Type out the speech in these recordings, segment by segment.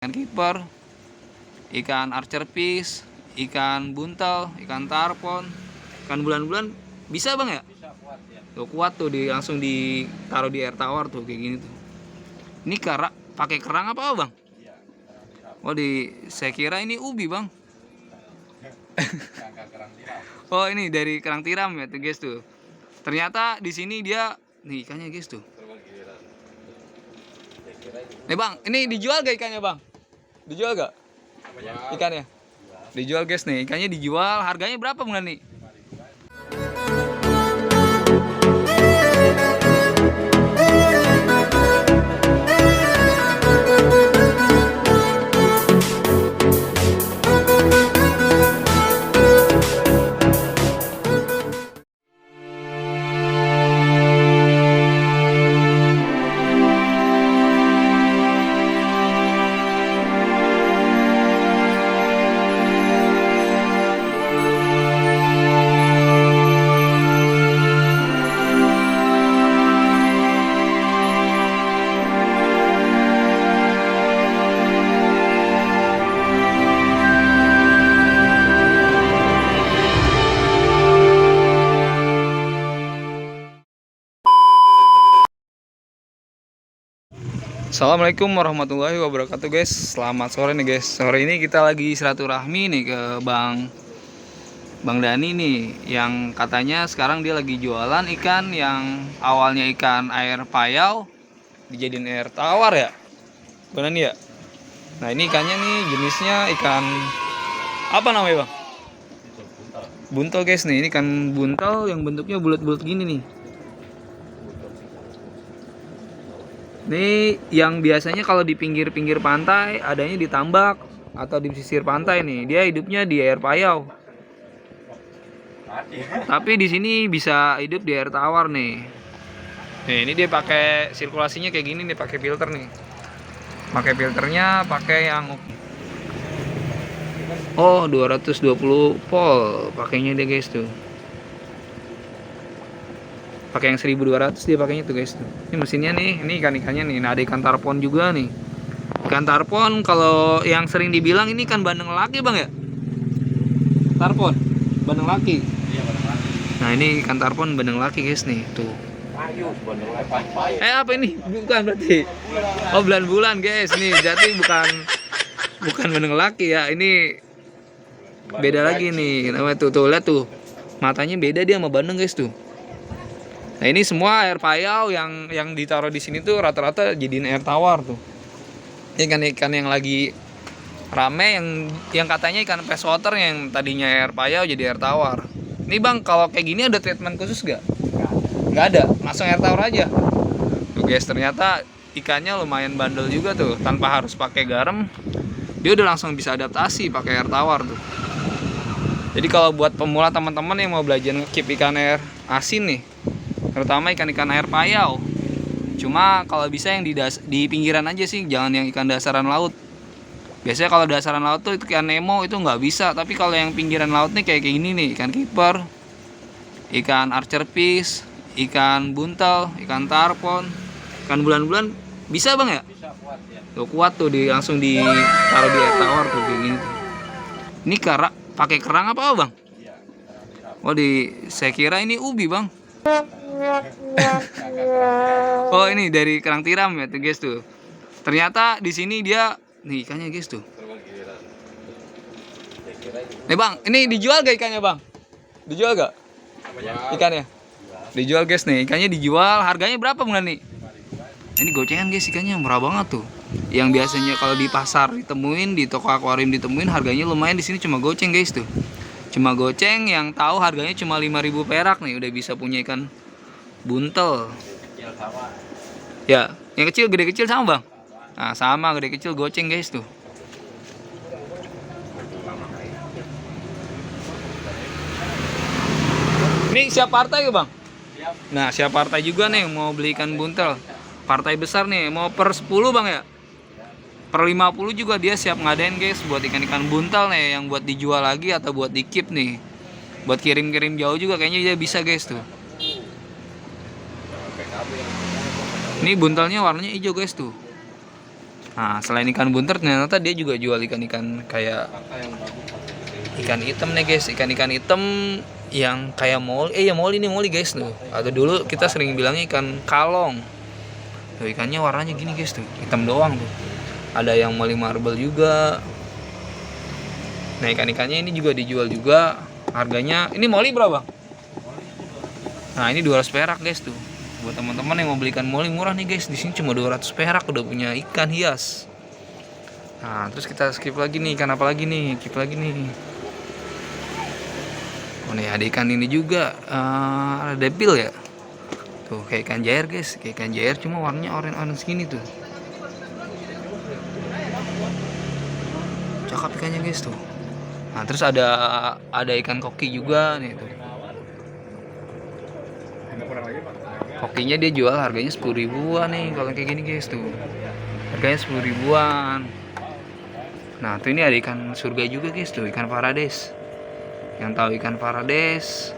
Ikan kiper, ikan archer fish, ikan buntal, ikan tarpon, ikan bulan-bulan bisa bang ya? Bisa kuat ya. Tuh kuat tuh langsung ditaruh di air tawar tuh kayak gini tuh. Ini pakai kerang apa bang? Iya, kerang tiram. Oh saya kira ini ubi bang. Kerang tiram. Oh ini dari kerang tiram ya tuh guys tuh. Ternyata di sini dia nih ikannya guys tuh. Nih bang, ini dijual gak ikannya bang? Dijual gak? Ikannya? Dijual guys nih, ikannya dijual. Harganya berapa bulan nih? Assalamualaikum warahmatullahi wabarakatuh guys. Selamat sore nih guys. Sore ini kita lagi silaturahmi nih ke Bang Dani nih, yang katanya sekarang dia lagi jualan ikan yang awalnya ikan air payau dijadiin air tawar ya. Benar nih ya? Nah, ini ikannya nih jenisnya ikan apa namanya, Bang? Buntal guys nih. Ini ikan buntal yang bentuknya bulat-bulat gini nih. Ini yang biasanya kalau di pinggir-pinggir pantai adanya di tambak atau di pesisir pantai nih. Dia hidupnya di air payau. Tapi di sini bisa hidup di air tawar nih. Nih, ini dia pakai sirkulasinya kayak gini nih, pakai filter nih. Pakai filternya pakai yang 220 volt pakainya dia guys tuh. Pakai yang 1200 dia pakainya tuh guys tuh. Ini mesinnya nih, ini ikan-ikannya nih. Nah, ada ikan tarpon juga nih. Ikan tarpon kalau yang sering dibilang ini ikan bandeng laki bang ya? Tarpon bandeng laki. Iya, bandeng laki. Nah, ini ikan tarpon bandeng laki guys nih tuh. Payu, bandeng laki. Apa ini? Bukan berarti. Oh, bulan-bulan guys nih. Jadi bukan bandeng laki ya. Ini beda lagi nih. Namanya tuh lihat tuh. Matanya beda dia sama bandeng guys tuh. Nah, ini semua air payau yang ditaruh di sini tuh rata-rata jadiin air tawar tuh. Ikan-ikan yang lagi rame yang katanya ikan freshwater yang tadinya air payau jadi air tawar. Ini bang, kalau kayak gini ada treatment khusus gak? Nggak ada, langsung air tawar aja. Tuh guys, ternyata ikannya lumayan bandel juga tuh, tanpa harus pakai garam. Dia udah langsung bisa adaptasi pakai air tawar tuh. Jadi kalau buat pemula teman-teman yang mau belajar nge-keep ikan air asin nih, terutama ikan-ikan air payau. Cuma kalau bisa yang di pinggiran aja sih, jangan yang ikan dasaran laut. Biasanya kalau dasaran laut tuh ikan Nemo itu nggak bisa, tapi kalau yang pinggiran laut nih kayak gini nih, ikan kiper, ikan archer fish, ikan buntal, ikan tarpon, ikan bulan-bulan bisa bang ya? Bisa kuat ya. Tuh kuat tuh langsung ditaruh di air tawar tuh kayak gini tuh. Ini pakai kerang apa bang? Iya, kerang tiram. Saya kira ini ubi bang. Oh ini dari kerang tiram ya tuh guys tuh. Ternyata di sini dia nih ikannya guys tuh. Nih bang, ini dijual gak ikannya bang? Dijual gak ikannya? Dijual guys nih, ikannya dijual. Harganya berapa bulan nih? Ini gocengan guys, ikannya murah banget tuh. Yang biasanya kalau di pasar ditemuin, di toko akuarium ditemuin harganya lumayan, di sini cuma goceng guys tuh. Cuma goceng, yang tahu harganya cuma 5.000 perak nih udah bisa punya ikan buntel. Kecil sama. Ya, yang kecil gede kecil sama bang. Nah sama gede kecil goceng guys tuh. Ini siap partai ya bang? Siap. Nah siap partai juga nih mau beli ikan buntel. Partai besar nih mau per 10 bang ya? Per 50 juga dia siap ngadain guys buat ikan-ikan buntal nih yang buat dijual lagi atau buat di keep nih. Buat kirim-kirim jauh juga kayaknya dia bisa guys tuh. Ini buntalnya warnanya hijau guys tuh. Nah, selain ikan bunter ternyata dia juga jual ikan-ikan kayak ikan hitam nih guys, ikan-ikan hitam yang kayak moli. Ya moli nih, moli guys tuh. Atau dulu kita sering bilangnya ikan kalong. Tuh ikannya warnanya gini guys tuh, hitam doang tuh. Ada yang moli marble juga. Nah, ikan-ikannya ini juga dijual juga. Harganya ini moli berapa? Nah, ini 200 perak guys tuh. Buat teman-teman yang mau beli ikan moli murah nih guys, di sini cuma 200 perak udah punya ikan hias. Nah, terus kita skip lagi nih, ikan apa lagi nih? Skip lagi nih. Oh nih ada ikan ini juga, ada debil ya. Tuh kayak ikan jair guys, kayak ikan jair cuma warnanya oranye-oranye segini tuh. Cakep ikannya guys tuh. Nah, terus ada ikan koki juga nih tuh. Kokinya dia jual harganya 10 ribuan nih kalau kayak gini guys tuh. Harganya 10 ribuan. Nah, tuh ini ada ikan surga juga guys tuh, ikan parades. Yang tahu ikan parades,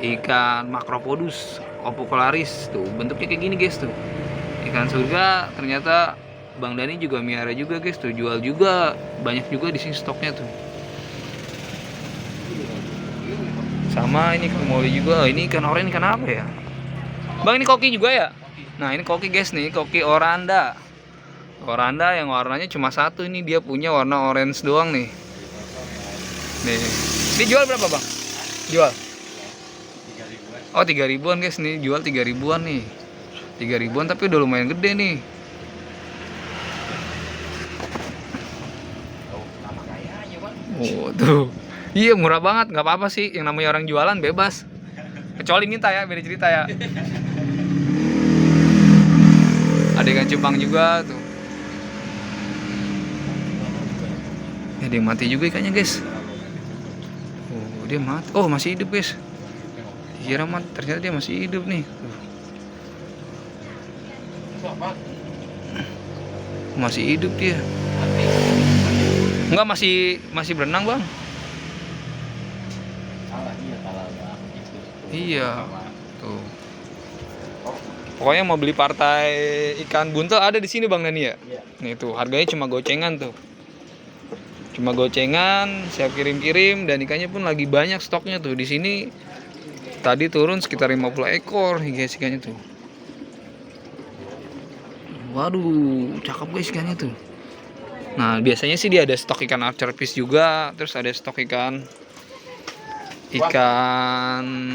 ikan macropodus opocularis tuh bentuknya kayak gini guys tuh. Ikan surga ternyata Bang Dani juga miara juga guys tuh, jual juga banyak juga di sini stoknya tuh. Sama ini ikan moli juga. Ini ikan oranye, ikan apa ya? Bang ini koki juga ya? Nah ini koki guys nih, koki oranda. Oranda yang warnanya cuma satu, ini dia punya warna orange doang nih. Nih. Ini jual berapa bang? Jual? Oh 3 ribuan guys nih, jual 3 ribuan nih. 3 ribuan tapi udah lumayan gede nih. Oh tuh. Iya murah banget, nggak apa-apa sih. Yang namanya orang jualan bebas. Kecuali minta ya, beda cerita ya. Ada ikan cupang juga tuh. Ya dia mati juga ikannya guys. Oh dia mati. Oh masih hidup guys. Kira mati, ternyata dia masih hidup nih. Masih hidup dia. Enggak, masih berenang bang. Iya tuh. Pokoknya mau beli partai ikan buntel ada di sini Bang Dani ya. Nih tuh harganya cuma gocengan tuh. Cuma gocengan, siap kirim-kirim dan ikannya pun lagi banyak stoknya tuh di sini. Tadi turun sekitar 50 ekor guys ikannya tuh. Waduh, cakep guys ikannya tuh. Nah, biasanya sih dia ada stok ikan archer fish juga, terus ada stok ikan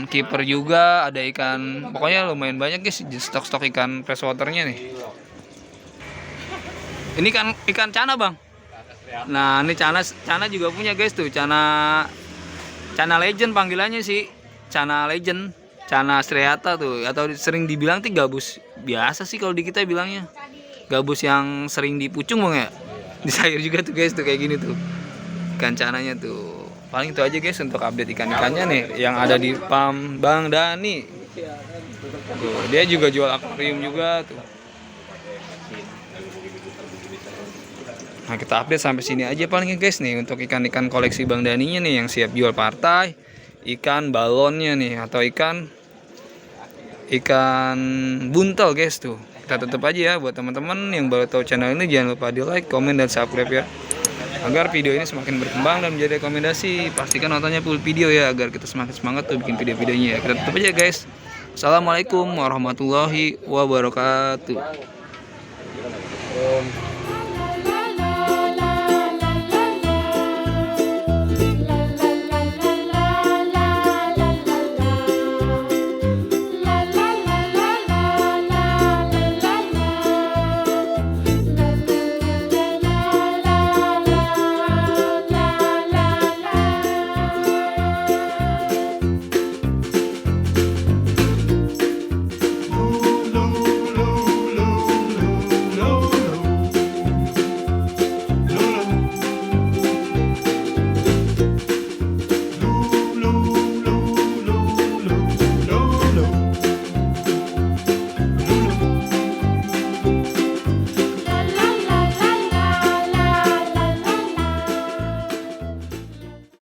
keeper juga, ada ikan, pokoknya lumayan banyak guys stok-stok ikan freshwaternya nih. Ini kan ikan cana bang. Nah ini cana juga punya guys tuh, cana legend panggilannya sih, cana legend, cana striata tuh, atau sering dibilang tuh gabus biasa sih kalau di kita bilangnya, gabus yang sering dipucung bang ya, di sayur juga tuh guys tuh kayak gini tuh ikan cananya tuh. Paling itu aja guys untuk update ikan-ikannya nih yang ada di farm Bang Dani. Tuh, dia juga jual akuarium juga tuh. Nah kita update sampai sini aja paling guys nih untuk ikan-ikan koleksi Bang Daninya nih yang siap jual partai, ikan balonnya nih atau ikan buntel guys tuh. Kita tutup aja ya buat teman-teman yang baru tahu channel ini, jangan lupa di like, komen dan subscribe ya. Agar video ini semakin berkembang dan menjadi rekomendasi, pastikan nontonnya full video ya agar kita semakin semangat tuh bikin video-videonya ya. Kita tutup aja guys. Assalamualaikum warahmatullahi wabarakatuh.